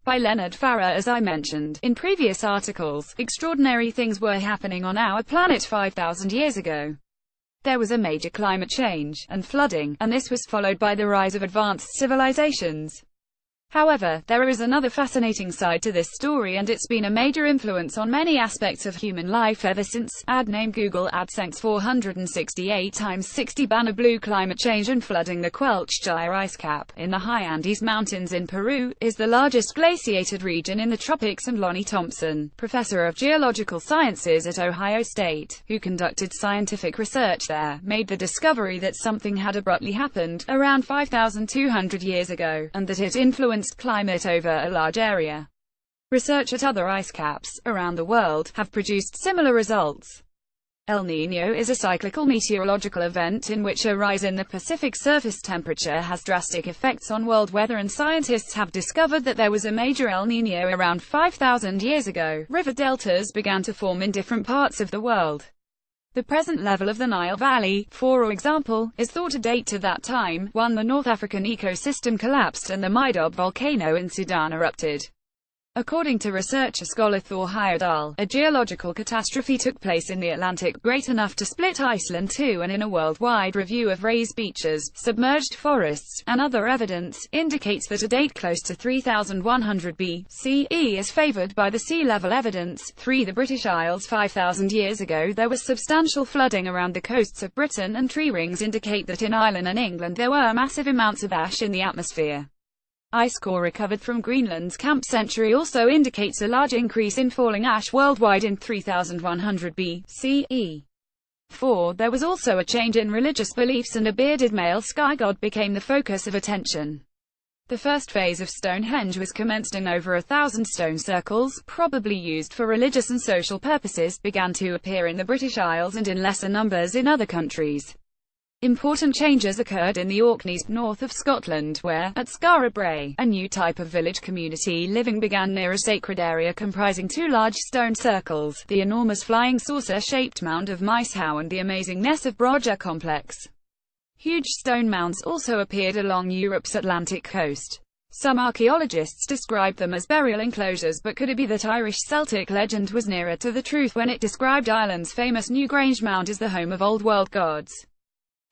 By Leonard Farra. As I mentioned in previous articles, extraordinary things were happening on our planet 5,000 years ago. There was a major climate change, and flooding, and this was followed by the rise of advanced civilizations. However, there is another fascinating side to this story, and it's been a major influence on many aspects of human life ever since. Ad name Google AdSense 468 times 60 banner blue. Climate change and flooding. The Quelch-Gyre ice cap, in the high Andes Mountains in Peru, is the largest glaciated region in the tropics, and Lonnie Thompson, professor of geological sciences at Ohio State, who conducted scientific research there, made the discovery that something had abruptly happened, around 5,200 years ago, and that it influenced climate over a large area. Research at other ice caps around the world have produced similar results. El Niño is a cyclical meteorological event in which a rise in the Pacific surface temperature has drastic effects on world weather, and scientists have discovered that there was a major El Niño around 5,000 years ago. River deltas began to form in different parts of the world. The present level of the Nile Valley, for example, is thought to date to that time, when the North African ecosystem collapsed and the Maidub volcano in Sudan erupted. According to researcher scholar Thor Heyerdahl, a geological catastrophe took place in the Atlantic, great enough to split Iceland too, and in a worldwide review of raised beaches, submerged forests, and other evidence, indicates that a date close to 3100 B.c.E. is favored by the sea level evidence. 3. The British Isles. 5,000 years ago there was substantial flooding around the coasts of Britain, and tree rings indicate that in Ireland and England there were massive amounts of ash in the atmosphere. Ice core recovered from Greenland's Camp Century also indicates a large increase in falling ash worldwide in 3100 B.C.E. 4. There was also a change in religious beliefs, and a bearded male sky god became the focus of attention. The first phase of Stonehenge was commenced, and over 1,000 stone circles, probably used for religious and social purposes, began to appear in the British Isles and in lesser numbers in other countries. Important changes occurred in the Orkneys, north of Scotland, where, at Skara Brae, a new type of village community living began near a sacred area comprising 2 large stone circles, the enormous flying saucer-shaped mound of Maeshowe and the amazing Ness of Brodger complex. Huge stone mounds also appeared along Europe's Atlantic coast. Some archaeologists described them as burial enclosures, but could it be that Irish Celtic legend was nearer to the truth when it described Ireland's famous Newgrange mound as the home of Old World gods?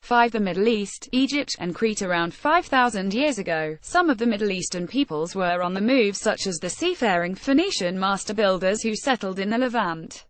5. The Middle East, Egypt, and Crete. Around 5,000 years ago, some of the Middle Eastern peoples were on the move, such as the seafaring Phoenician master builders who settled in the Levant.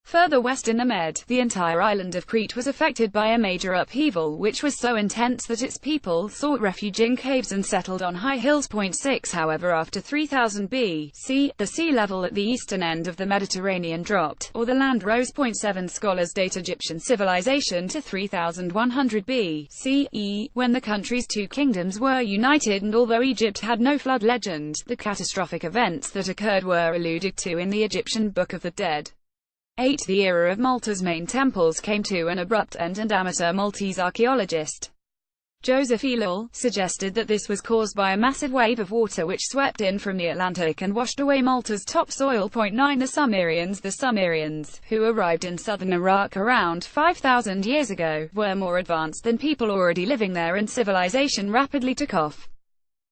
Further west in the Med, the entire island of Crete was affected by a major upheaval, which was so intense that its people sought refuge in caves and settled on high hills. 6. However, after 3000 B.C., the sea level at the eastern end of the Mediterranean dropped, or the land rose. 7. Scholars date Egyptian civilization to 3100 B.C.E., when the country's 2 kingdoms were united, and although Egypt had no flood legend, the catastrophic events that occurred were alluded to in the Egyptian Book of the Dead. 8. The era of Malta's main temples came to an abrupt end, and amateur Maltese archaeologist Joseph Ellul suggested that this was caused by a massive wave of water which swept in from the Atlantic and washed away Malta's topsoil. 9. The Sumerians, who arrived in southern Iraq around 5,000 years ago, were more advanced than people already living there, and civilization rapidly took off.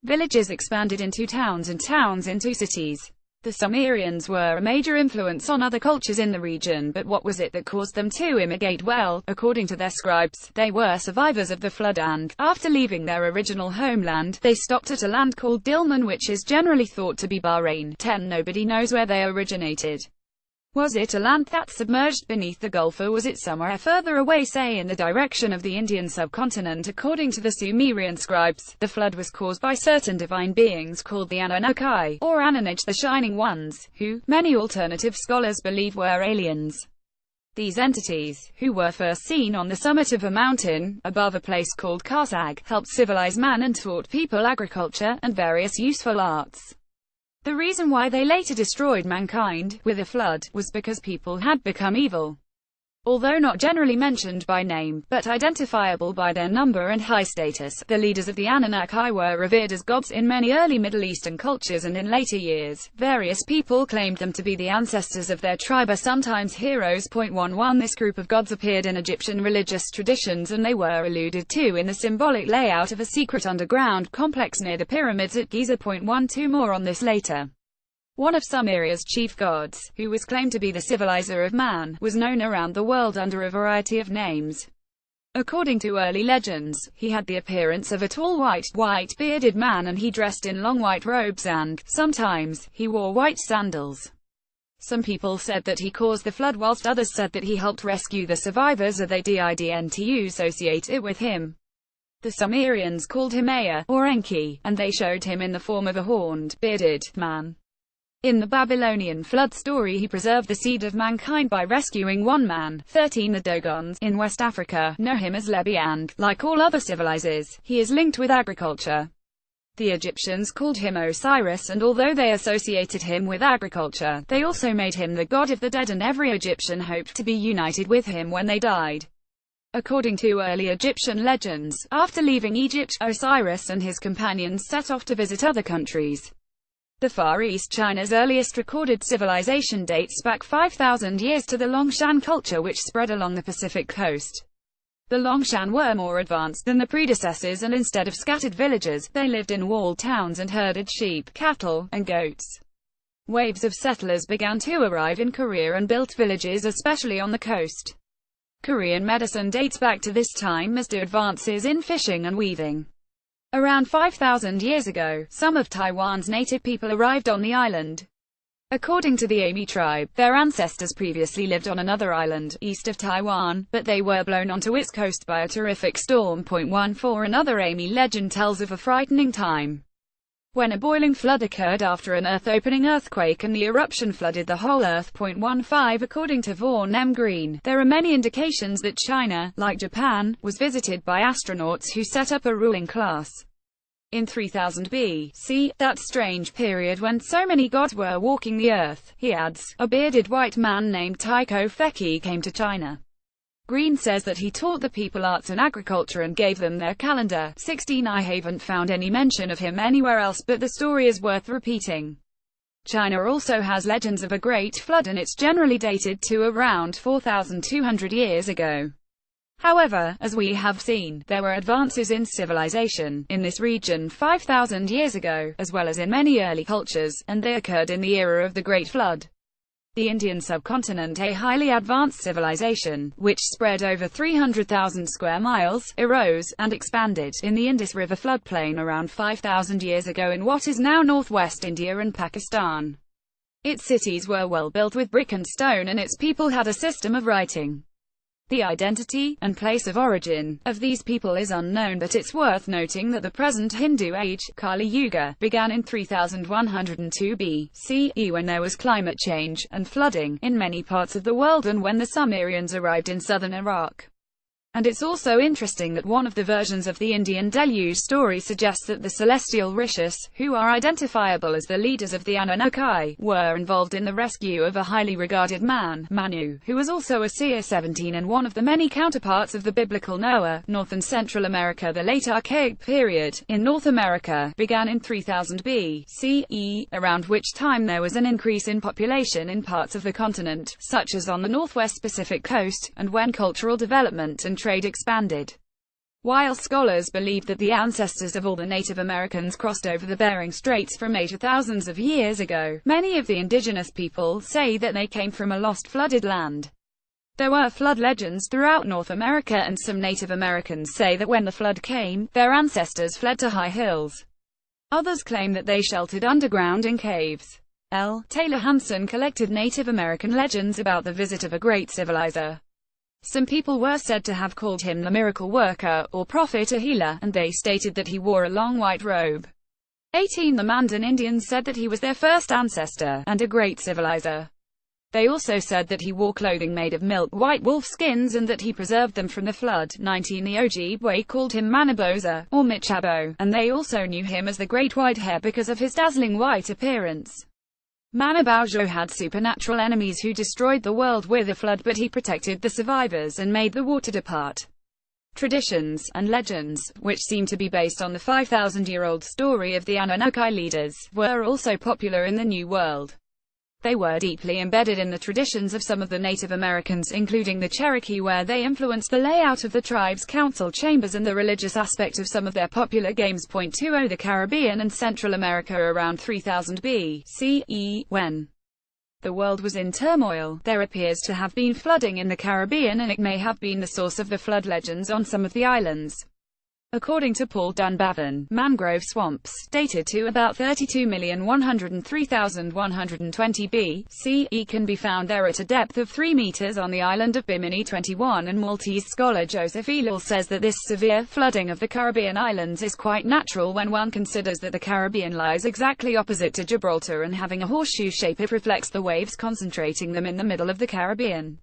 Villages expanded into towns, and towns into cities. The Sumerians were a major influence on other cultures in the region, but what was it that caused them to immigrate? Well, according to their scribes, they were survivors of the flood, and, after leaving their original homeland, they stopped at a land called Dilmun, which is generally thought to be Bahrain. 10. Nobody knows where they originated. Was it a land that submerged beneath the Gulf, or was it somewhere further away, say in the direction of the Indian subcontinent? According to the Sumerian scribes, the flood was caused by certain divine beings called the Anunnaki, or Anunaj, the Shining Ones, who, many alternative scholars believe, were aliens. These entities, who were first seen on the summit of a mountain, above a place called Karsag, helped civilize man and taught people agriculture, and various useful arts. The reason why they later destroyed mankind, with a flood, was because people had become evil. Although not generally mentioned by name, but identifiable by their number and high status, the leaders of the Anunnaki were revered as gods in many early Middle Eastern cultures, and in later years, various people claimed them to be the ancestors of their tribe or sometimes heroes. 11 This group of gods appeared in Egyptian religious traditions, and they were alluded to in the symbolic layout of a secret underground complex near the pyramids at Giza. 12 More on this later. One of Sumeria's chief gods, who was claimed to be the civilizer of man, was known around the world under a variety of names. According to early legends, he had the appearance of a tall white-bearded man, and he dressed in long white robes and, sometimes, he wore white sandals. Some people said that he caused the flood, whilst others said that he helped rescue the survivors, or they didn't associate it with him. The Sumerians called him Ea, or Enki, and they showed him in the form of a horned, bearded man. In the Babylonian flood story, he preserved the seed of mankind by rescuing one man. 13 The Dogons, in West Africa, know him as Lebi, and, like all other civilizers, he is linked with agriculture. The Egyptians called him Osiris, and although they associated him with agriculture, they also made him the god of the dead, and every Egyptian hoped to be united with him when they died. According to early Egyptian legends, after leaving Egypt, Osiris and his companions set off to visit other countries. The Far East, China's earliest recorded civilization, dates back 5,000 years to the Longshan culture, which spread along the Pacific coast. The Longshan were more advanced than the predecessors, and instead of scattered villages, they lived in walled towns and herded sheep, cattle, and goats. Waves of settlers began to arrive in Korea and built villages especially on the coast. Korean medicine dates back to this time, as do advances in fishing and weaving. Around 5,000 years ago, some of Taiwan's native people arrived on the island. According to the Ami tribe, their ancestors previously lived on another island, east of Taiwan, but they were blown onto its coast by a terrific storm. 14 Another Ami legend tells of a frightening time when a boiling flood occurred after an earth-opening earthquake, and the eruption flooded the whole earth. 15 According to Vaughan M. Green, there are many indications that China, like Japan, was visited by astronauts who set up a ruling class. In 3000 B.C., that strange period when so many gods were walking the earth, he adds, a bearded white man named Tycho Feki came to China. Green says that he taught the people arts and agriculture and gave them their calendar. 16 I haven't found any mention of him anywhere else, but the story is worth repeating. China also has legends of a great flood, and it's generally dated to around 4,200 years ago. However, as we have seen, there were advances in civilization in this region 5,000 years ago, as well as in many early cultures, and they occurred in the era of the Great Flood. The Indian subcontinent, a highly advanced civilization, which spread over 300,000 square miles, arose, and expanded, in the Indus River floodplain around 5,000 years ago in what is now northwest India and Pakistan. Its cities were well built with brick and stone, and its people had a system of writing. The identity, and place of origin, of these people is unknown, but it's worth noting that the present Hindu age, Kali Yuga, began in 3102 B.C.E. when there was climate change, and flooding, in many parts of the world, and when the Sumerians arrived in southern Iraq. And it's also interesting that one of the versions of the Indian deluge story suggests that the celestial rishis, who are identifiable as the leaders of the Anunnaki, were involved in the rescue of a highly regarded man, Manu, who was also a seer. 17 And one of the many counterparts of the biblical Noah. North and Central America. The late Archaic period, in North America, began in 3000 B.C.E., around which time there was an increase in population in parts of the continent, such as on the northwest Pacific coast, and when cultural development and trade expanded. While scholars believe that the ancestors of all the Native Americans crossed over the Bering Straits from Asia thousands of years ago, many of the indigenous people say that they came from a lost flooded land. There were flood legends throughout North America, and some Native Americans say that when the flood came, their ancestors fled to high hills. Others claim that they sheltered underground in caves. L. Taylor Hanson collected Native American legends about the visit of a great civilizer. Some people were said to have called him the miracle worker, or prophet or healer, and they stated that he wore a long white robe. 18 The Mandan Indians said that he was their first ancestor, and a great civilizer. They also said that he wore clothing made of milk-white wolf skins, and that he preserved them from the flood. 19 The Ojibwe called him Manabosa, or Michabo, and they also knew him as the Great White Hair because of his dazzling white appearance. Manabaujo had supernatural enemies who destroyed the world with a flood, but he protected the survivors and made the water depart. Traditions and legends, which seem to be based on the 5,000-year-old story of the Anunnaki leaders, were also popular in the New World. They were deeply embedded in the traditions of some of the Native Americans, including the Cherokee, where they influenced the layout of the tribe's council chambers and the religious aspect of some of their popular games. 20 The Caribbean and Central America. Around 3000 B.C.E., when the world was in turmoil, there appears to have been flooding in the Caribbean, and it may have been the source of the flood legends on some of the islands. According to Paul Dunbavin, mangrove swamps, dated to about 32,103,120 B.C.E., can be found there at a depth of 3 meters on the island of Bimini. 21 And Maltese scholar Joseph Ellul says that this severe flooding of the Caribbean islands is quite natural when one considers that the Caribbean lies exactly opposite to Gibraltar, and having a horseshoe shape, it reflects the waves, concentrating them in the middle of the Caribbean.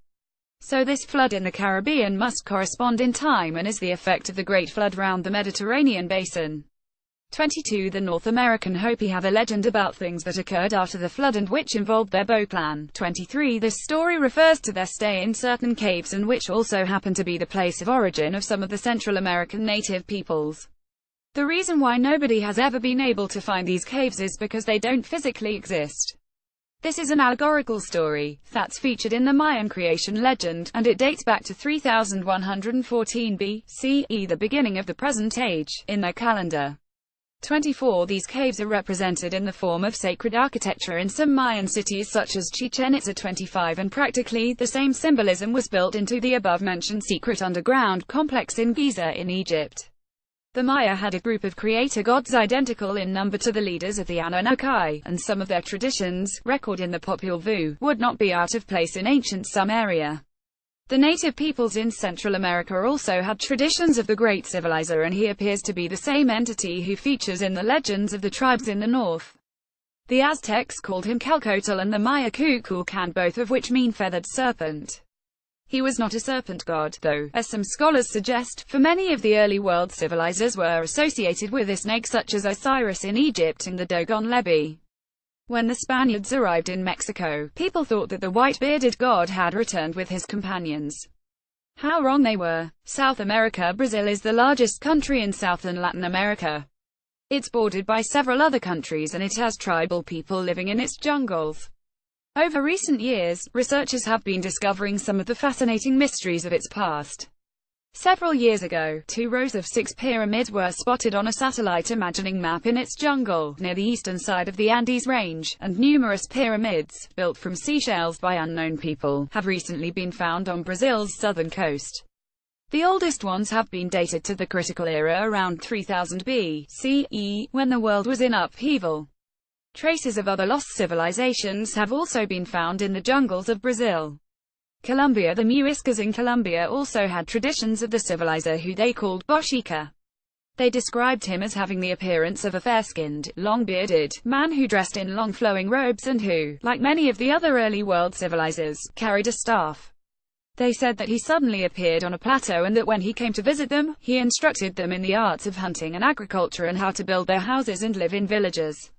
So this flood in the Caribbean must correspond in time and is the effect of the Great Flood round the Mediterranean basin. 22 The North American Hopi have a legend about things that occurred after the flood and which involved their bow clan. 23 This story refers to their stay in certain caves, and which also happen to be the place of origin of some of the Central American native peoples. The reason why nobody has ever been able to find these caves is because they don't physically exist. This is an allegorical story that's featured in the Mayan creation legend, and it dates back to 3114 B.C.E., the beginning of the present age, in their calendar. 24 These caves are represented in the form of sacred architecture in some Mayan cities such as Chichen Itza. 25 And practically the same symbolism was built into the above-mentioned secret underground complex in Giza in Egypt. The Maya had a group of creator gods identical in number to the leaders of the Anunnaki, and some of their traditions, recorded in the Popol Vuh, would not be out of place in ancient Sumeria. The native peoples in Central America also had traditions of the great civilizer, and he appears to be the same entity who features in the legends of the tribes in the north. The Aztecs called him Calcotl and the Maya Kukulcan, both of which mean feathered serpent. He was not a serpent god, though, as some scholars suggest, for many of the early world civilizers were associated with a snake such as Osiris in Egypt and the Dogon Lebi. When the Spaniards arrived in Mexico, people thought that the white-bearded god had returned with his companions. How wrong they were. South America. Brazil is the largest country in southern Latin America. It's bordered by several other countries, and it has tribal people living in its jungles. Over recent years, researchers have been discovering some of the fascinating mysteries of its past. Several years ago, 2 rows of 6 pyramids were spotted on a satellite imagining map in its jungle, near the eastern side of the Andes range, and numerous pyramids, built from seashells by unknown people, have recently been found on Brazil's southern coast. The oldest ones have been dated to the critical era around 3000 B.C.E., when the world was in upheaval. Traces of other lost civilizations have also been found in the jungles of Brazil. Colombia. The Muiscas in Colombia also had traditions of the civilizer who they called Bochica. They described him as having the appearance of a fair-skinned, long-bearded man who dressed in long flowing robes and who, like many of the other early world civilizers, carried a staff. They said that he suddenly appeared on a plateau, and that when he came to visit them, he instructed them in the arts of hunting and agriculture and how to build their houses and live in villages.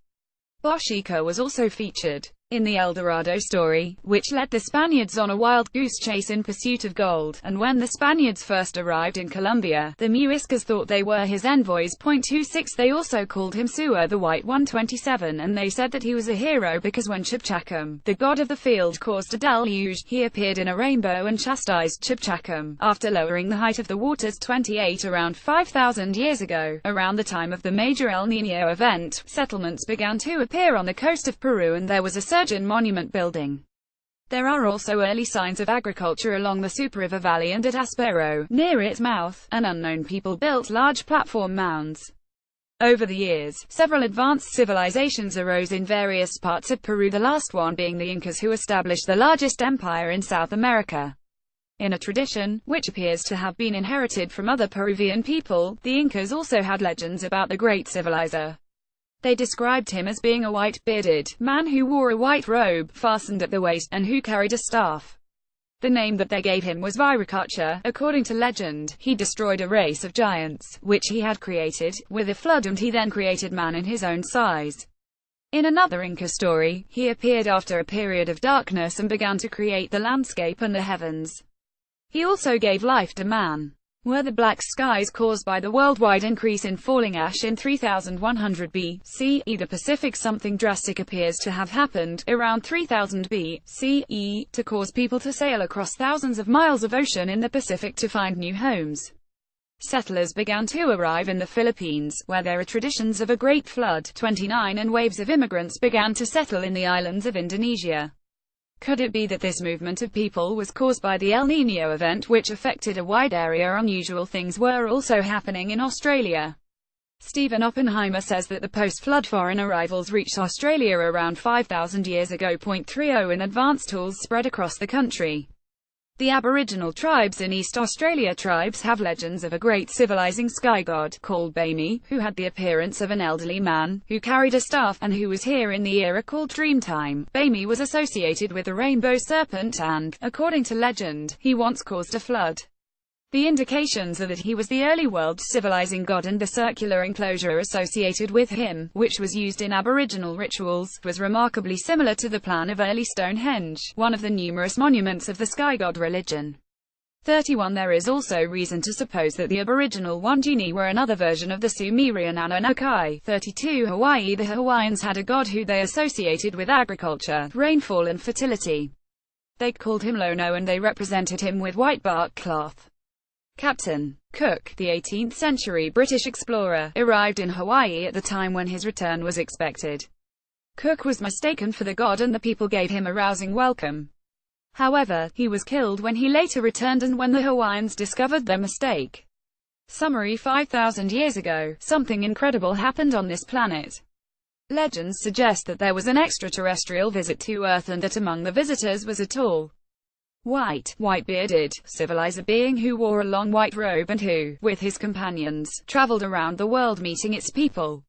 Bochica was also featured in the El Dorado story, which led the Spaniards on a wild goose chase in pursuit of gold, and when the Spaniards first arrived in Colombia, the Muiscas thought they were his envoys. 26 They also called him Sua the White One. 27 And they said that he was a hero because when Chipchacum, the god of the field, caused a deluge, he appeared in a rainbow and chastised Chipchacum, after lowering the height of the waters. 28 Around 5,000 years ago, around the time of the major El Niño event, settlements began to appear on the coast of Peru, and there was a surgeon monument building. There are also early signs of agriculture along the Supa River Valley and at Aspero, near its mouth, and unknown people built large platform mounds. Over the years, several advanced civilizations arose in various parts of Peru, the last one being the Incas, who established the largest empire in South America. In a tradition, which appears to have been inherited from other Peruvian people, the Incas also had legends about the great civilizer. They described him as being a white-bearded man who wore a white robe, fastened at the waist, and who carried a staff. The name that they gave him was Viracocha. According to legend, he destroyed a race of giants, which he had created, with a flood, and he then created man in his own size. In another Inca story, he appeared after a period of darkness and began to create the landscape and the heavens. He also gave life to man. Were the black skies caused by the worldwide increase in falling ash in 3100 B.C.E. the Pacific? Something drastic appears to have happened, around 3000 B.C.E., to cause people to sail across thousands of miles of ocean in the Pacific to find new homes. Settlers began to arrive in the Philippines, where there are traditions of a great flood, 29, and waves of immigrants began to settle in the islands of Indonesia. Could it be that this movement of people was caused by the El Niño event, which affected a wide area? Unusual things were also happening in Australia. Stephen Oppenheimer says that the post-flood foreign arrivals reached Australia around 5,000 years ago. 30 and advanced tools spread across the country. The Aboriginal tribes in East Australia tribes have legends of a great civilizing sky god, called b.c.e, who had the appearance of an elderly man, who carried a staff, and who was here in the era called Dreamtime. b.c.e was associated with the rainbow serpent and, according to legend, he once caused a flood. The indications are that he was the early world civilizing god, and the circular enclosure associated with him, which was used in Aboriginal rituals, was remarkably similar to the plan of early Stonehenge, one of the numerous monuments of the sky god religion. 31 There is also reason to suppose that the Aboriginal Wandjini were another version of the Sumerian Anunnaki. 32 Hawaii The Hawaiians had a god who they associated with agriculture, rainfall and fertility. They called him Lono, and they represented him with white bark cloth. Captain Cook, the 18th-century British explorer, arrived in Hawaii at the time when his return was expected. Cook was mistaken for the god and the people gave him a rousing welcome. However, he was killed when he later returned and when the Hawaiians discovered their mistake. Summary: 5,000 years ago, something incredible happened on this planet. Legends suggest that there was an extraterrestrial visit to Earth and that among the visitors was a tall, white-bearded, civilizer being who wore a long white robe and who, with his companions, traveled around the world meeting its people.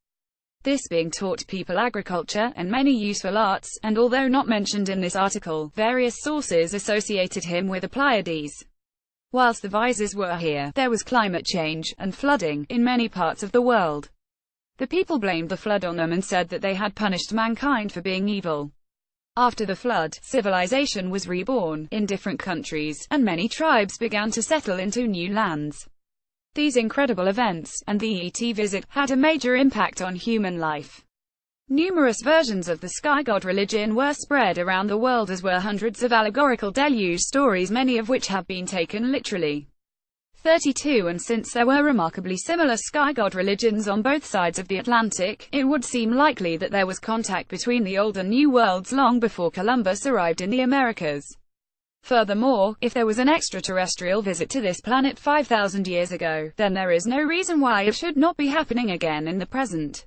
This being taught people agriculture, and many useful arts, and although not mentioned in this article, various sources associated him with the Pleiades. Whilst the Vises were here, there was climate change, and flooding, in many parts of the world. The people blamed the flood on them and said that they had punished mankind for being evil. After the flood, civilization was reborn, in different countries, and many tribes began to settle into new lands. These incredible events, and the ET visit, had a major impact on human life. Numerous versions of the sky god religion were spread around the world, as were hundreds of allegorical deluge stories, many of which have been taken literally. 32 And since there were remarkably similar sky god religions on both sides of the Atlantic, it would seem likely that there was contact between the Old and New Worlds long before Columbus arrived in the Americas. Furthermore, if there was an extraterrestrial visit to this planet 5,000 years ago, then there is no reason why it should not be happening again in the present.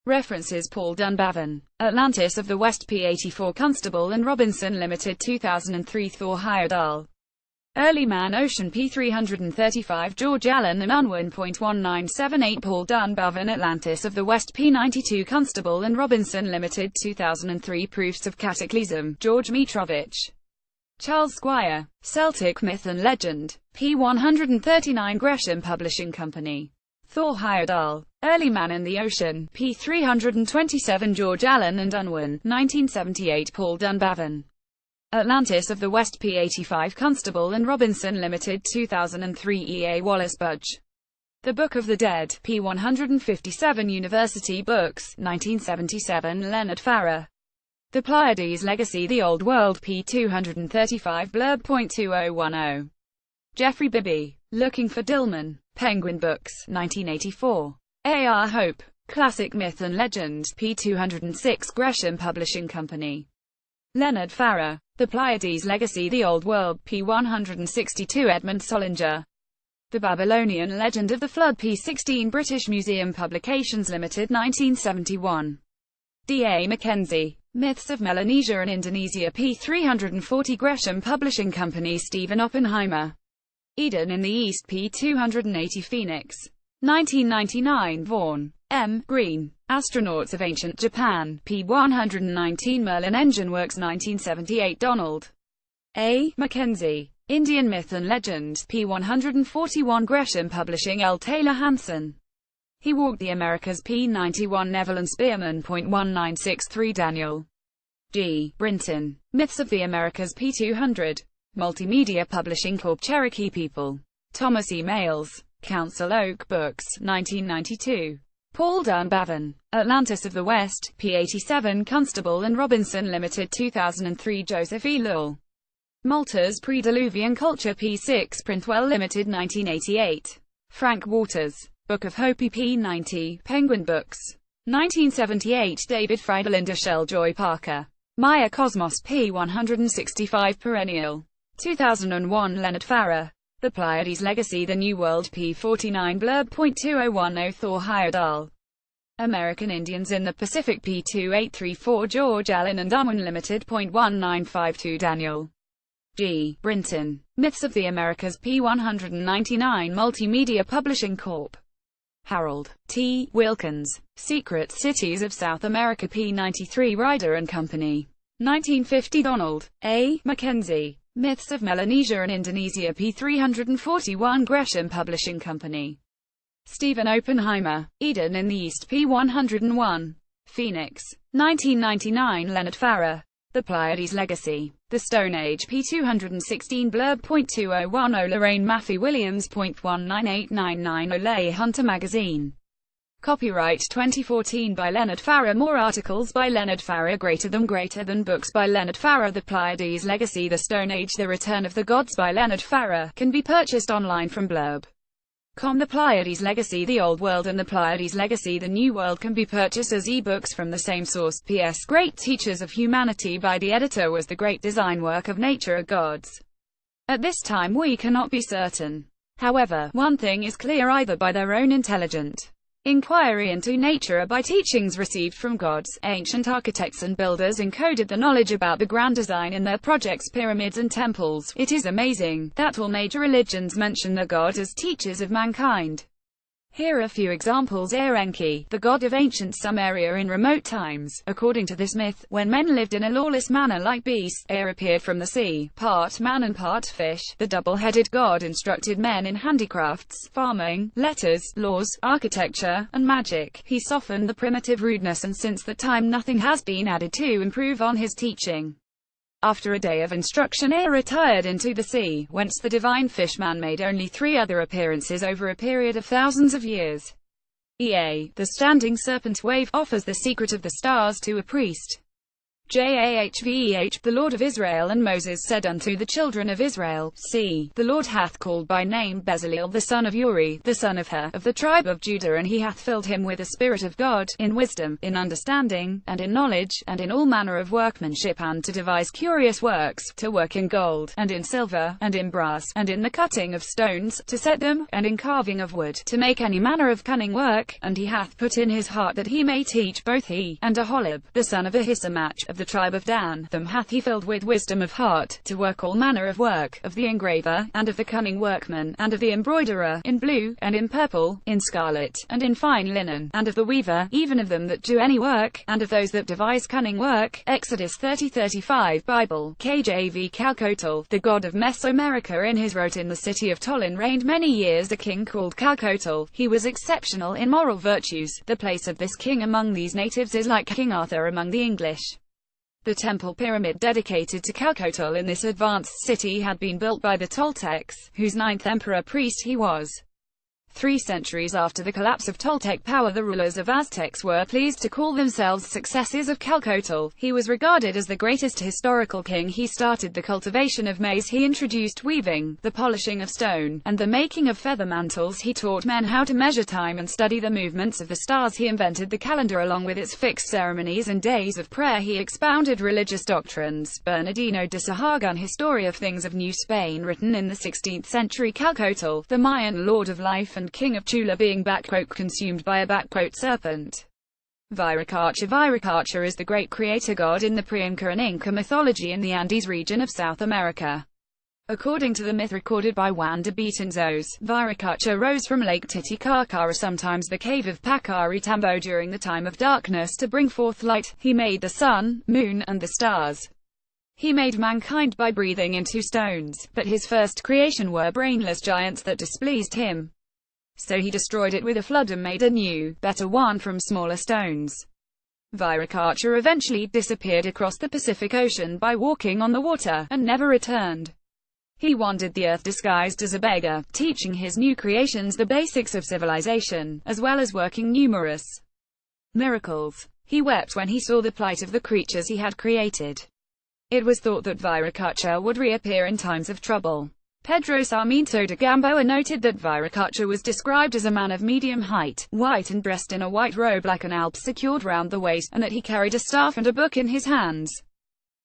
References: Paul Dunbavin, Atlantis of the West, p. 84, Constable and Robinson Limited, 2003, Thor Heyerdahl. Early Man Ocean, p. 335, George Allen and Unwin. 1978, Paul Dunbavin, Atlantis of the West, p. 92, Constable and Robinson Limited, 2003, Proofs of Cataclysm, George Mitrovich. Charles Squire, Celtic Myth and Legend, p. 139, Gresham Publishing Company. Thor Heyerdahl, Early Man in the Ocean, p. 327, George Allen and Unwin. 1978, Paul Dunbavin. Atlantis of the West, p. 85, Constable and Robinson Limited, 2003, E. A. Wallace Budge. The Book of the Dead, p. 157, University Books, 1977, Leonard Farra. The Pleiades Legacy, The Old World, p. 235, blurb.2010. Jeffrey Bibby. Looking for Dillman. Penguin Books, 1984. A. R. Hope. Classic Myth and Legend, p. 206, Gresham Publishing Company. Leonard Farra. The Pleiades Legacy, The Old World, p. 162, Edmund Solinger. The Babylonian Legend of the Flood, p. 16, British Museum Publications Limited, 1971. D. A. Mackenzie. Myths of Melanesia and Indonesia, p. 340, Gresham Publishing Company. Stephen Oppenheimer. Eden in the East, p. 280, Phoenix. 1999, Vaughan. M. Green. Astronauts of Ancient Japan, p. 119, Merlin Engine Works, 1978, Donald. A. Mackenzie. Indian Myth and Legend, p. 141, Gresham Publishing. L. Taylor Hanson. He walked the Americas. p91 Neville and Spearman. 1963 Daniel G. Brinton. Myths of the Americas. p200 Multimedia Publishing Corp. Cherokee People. Thomas E. Males. Council Oak Books. 1992. Paul Dunbavin. Atlantis of the West. p87 Constable and Robinson Limited. 2003 Joseph E. Lull. Malta's Pre-Diluvian Culture. p6 Printwell Limited. 1988. Frank Waters. Book of Hopi. p90 Penguin Books. 1978 David Friedlander Shell Joy Parker. Maya Cosmos. p165 Perennial. 2001 Leonard Farra. The Pleiades Legacy. The New World. p49 Blurb. 2010 Thor Heyerdahl. American Indians in the Pacific. p2834 George Allen and Unwin Limited. 1952 Daniel G. Brinton. Myths of the Americas. p199 Multimedia Publishing Corp. Harold T. Wilkins. Secret Cities of South America. p93 Ryder and Company. 1950 Donald A. Mackenzie. Myths of Melanesia and Indonesia. p341 Gresham Publishing Company. Stephen Oppenheimer. Eden in the East. p101 Phoenix. 1999 Leonard Farra. The Pleiades Legacy. The Stone Age. p216 Blurb. 2010 Lorraine Maffei Williams. 198899 Olay Hunter Magazine. Copyright 2014 by Leonard Farra. More articles by Leonard Farra. Greater than books by Leonard Farra. The Pleiades Legacy. The Stone Age. The Return of the Gods by Leonard Farra can be purchased online from blurb.com. The Pleiades Legacy. The Old World and the Pleiades Legacy. The New World can be purchased as e-books from the same source. P.S. Great Teachers of Humanity by the editor was the great design work of nature or gods. At this time we cannot be certain. However, one thing is clear: either by their own intelligent inquiry into nature or by teachings received from gods, ancient architects and builders encoded the knowledge about the grand design in their projects, pyramids and temples. It is amazing that all major religions mention the god as teachers of mankind. Here are a few examples. Enki, the god of ancient Sumeria in remote times. According to this myth, when men lived in a lawless manner like beasts, appeared from the sea, part man and part fish. The double-headed god instructed men in handicrafts, farming, letters, laws, architecture, and magic. He softened the primitive rudeness, and since that time nothing has been added to improve on his teaching. After a day of instruction, retired into the sea, whence the divine fishman made only 3 other appearances over a period of thousands of years. The standing serpent wave offers the secret of the stars to a priest. Jahveh, the Lord of Israel. And Moses said unto the children of Israel, See, the Lord hath called by name Bezaleel the son of Uri, the son of Hur, of the tribe of Judah, and he hath filled him with the Spirit of God, in wisdom, in understanding, and in knowledge, and in all manner of workmanship, and to devise curious works, to work in gold, and in silver, and in brass, and in the cutting of stones, to set them, and in carving of wood, to make any manner of cunning work. And he hath put in his heart that he may teach both he, and Aholib, the son of Ahisamach, of the tribe of Dan. Them hath he filled with wisdom of heart, to work all manner of work, of the engraver, and of the cunning workman, and of the embroiderer, in blue, and in purple, in scarlet, and in fine linen, and of the weaver, even of them that do any work, and of those that devise cunning work. Exodus 30:35 Bible, KJV. Calcotl, the god of Mesoamerica. In his wrote, in the city of Tolin reigned many years a king called Calcotl. He was exceptional in moral virtues. The place of this king among these natives is like King Arthur among the English. The temple pyramid dedicated to Calcotl in this advanced city had been built by the Toltecs, whose 9th emperor priest he was. 3 centuries after the collapse of Toltec power, the rulers of Aztecs were pleased to call themselves successors of Calcotl. He was regarded as the greatest historical king. He started the cultivation of maize. He introduced weaving, the polishing of stone, and the making of feather mantles. He taught men how to measure time and study the movements of the stars. He invented the calendar along with its fixed ceremonies and days of prayer. He expounded religious doctrines. Bernardino de Sahagun, Historia of Things of New Spain, written in the 16th century. Calcotl, the Mayan lord of life and king of Chula, being "consumed by a serpent." Viracocha is the great creator god in the Pre-Inca and Inca mythology in the Andes region of South America. According to the myth recorded by Juan de Betanzos, Viracocha rose from Lake Titicaca, or sometimes the cave of Pacaritambo, during the time of darkness to bring forth light. He made the sun, moon, and the stars. He made mankind by breathing into stones, but his first creation were brainless giants that displeased him. So he destroyed it with a flood and made a new, better one from smaller stones. Viracocha eventually disappeared across the Pacific Ocean by walking on the water, and never returned. He wandered the earth disguised as a beggar, teaching his new creations the basics of civilization, as well as working numerous miracles. He wept when he saw the plight of the creatures he had created. It was thought that Viracocha would reappear in times of trouble. Pedro Sarmiento de Gamboa noted that Viracocha was described as a man of medium height, white and dressed in a white robe like an alb secured round the waist, and that he carried a staff and a book in his hands.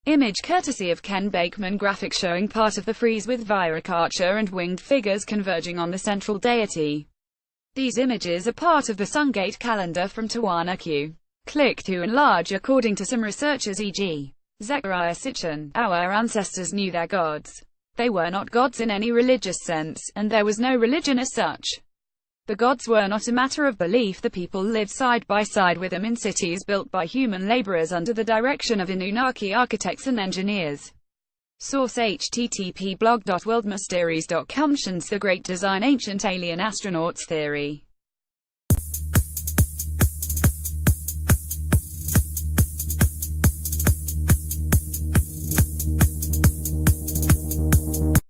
Image courtesy of Ken Bakeman graphic showing part of the frieze with Viracocha and winged figures converging on the central deity. These images are part of the Sungate calendar from Tiwanaku. Click to enlarge. According to some researchers, e.g. Zechariah Sitchin, our ancestors knew their gods. They were not gods in any religious sense, and there was no religion as such. The gods were not a matter of belief. The people lived side by side with them in cities built by human laborers under the direction of Anunnaki architects and engineers. Source: http://blog.worldmysteries.com. The Great Design Ancient Alien Astronauts Theory.